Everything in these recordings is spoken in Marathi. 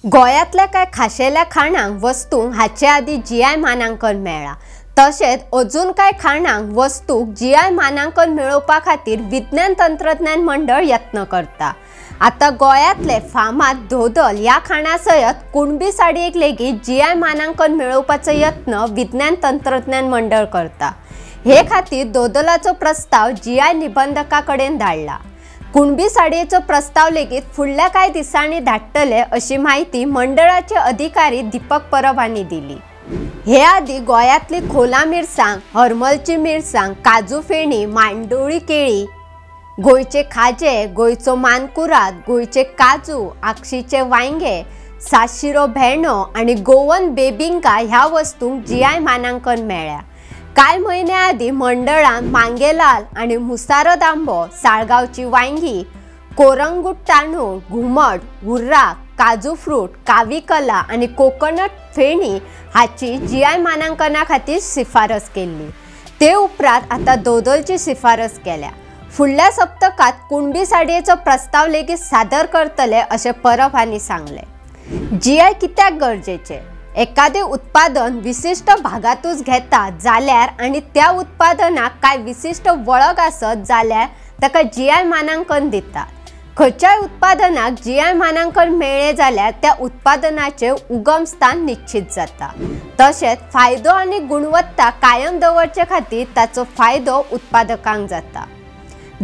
गोयातल्या काय खाशेल्या खाणांक वस्तूंक हाचे आदी जीआय मानांकन मेळ्ळा। तशेंच अजून काय खाणांक वस्तूंक जीआय मानांकन मेळोवपा खातीर विज्ञान तंत्रज्ञान मंडळ यत्न करता। आता गोयातले फामाद धोदल या खाणा सयत कुणबी साडयेक लेगीत जीआय मानांकन मेळोवपाचो यत्न विज्ञान तंत्रज्ञान मंडळ करता। हे खातीर धोदलाचो प्रस्ताव जीआय निबंधका कडेन धाडला। कुणबी साडयेचो प्रस्ताव लेगीत फुडल्या कांय दिसांनी धाडटले अशी माहिती मंडळाचे अधिकारी दीपक परब हांणी दिली। हे आदी गोयातली खोला मिरसांग, हरमलची मिरसांग, काजू फेणी, मांडोळी केळी, गोंयचे खाजे, गोंयचो मानकुराद, गोंयचे काजू, आक्षीचे वांयगे, सातशिरो भेंडो आणि गोवन बेबिंका ह्या वस्तूंक जीआय मानांकन मेळ्ळ्या। काय महिने आदी मंडळान मांगेलाल आणि मुसारद आंबो, साळगांवची वांयगी, कोरंगूट तांदूळ, घुमट, हुर्राक, काजू फ्रूट, कावी कला आणि कोकोनट फेणी हाची जीआय मानांकना खातीर शिफारस केल्ली। ते उपरांत आता धोदलची शिफारस केल्या। फुडल्या सप्तकात कुणबी साडयेचो प्रस्ताव लेगीत सादर करतले अशें परब हांणी सांगले। जीआय कित्याक गरजेचे? एखादे उत्पादन विशिष्ट भागातूच घेता जाल्यार आणि त्या उत्पादनाक काय विशिष्ट वळख आसत जाल्यार ताका जीआय मानांकन दितात। खंयच्याय उत्पादनाक जीआय मानांकन मेळ्ळें जाल्यार त्या उत्पादनाचे उगम स्थान निश्चित जाता। तशेंच फायदो आणि गुणवत्ता कायम दवरचे खातीर ताचो फायदो उत्पादकांक जाता।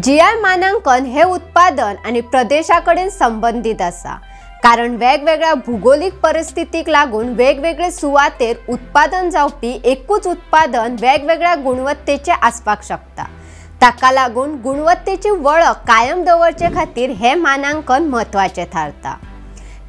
जीआय मानांकन हे उत्पादन आणि प्रदेशाकडेन संबंधित आसा, कारण वेगवेगळ्या भूगोलिक परिस्थितीक लागून वेगवेगळे सुवातेर उत्पादन जावपी एकूच उत्पादन वेगवेगळ्या गुणवत्तेचे आसपाक शकता। ताका लागून गुणवत्तेची वळख कायम दवरचे खातीर हे मानांकन महत्वाचे थारता।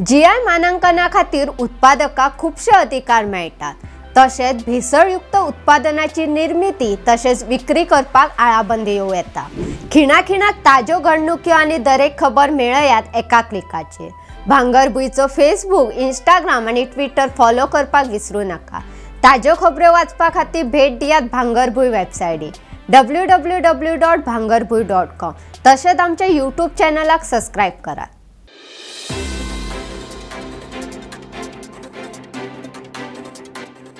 जीआय मानांकना खातीर उत्पादकाक खूबशे अधिकार मेळटात। तशेंच भेसळयुक्त उत्पादनाची निर्मिती तशेंच विक्री करपाक आळाबंदी येता। खिणाखिणाक ताज्यो घडणुक्यो आनी दरेक खबर मेळयात एका क्लिकाचेर। भांगरभूंयचो फेसबुक, इंस्टाग्राम आणि ट्विटर फॉलो करपाक विसरू नका। ताज्यो खबरो वाचपा खातीर भेट दियात भांगरभूंय वेबसायटीक www.bhangarбуй.com। तशेंच आमच्या यूट्यूब चॅनलाक सबस्क्रायब करात।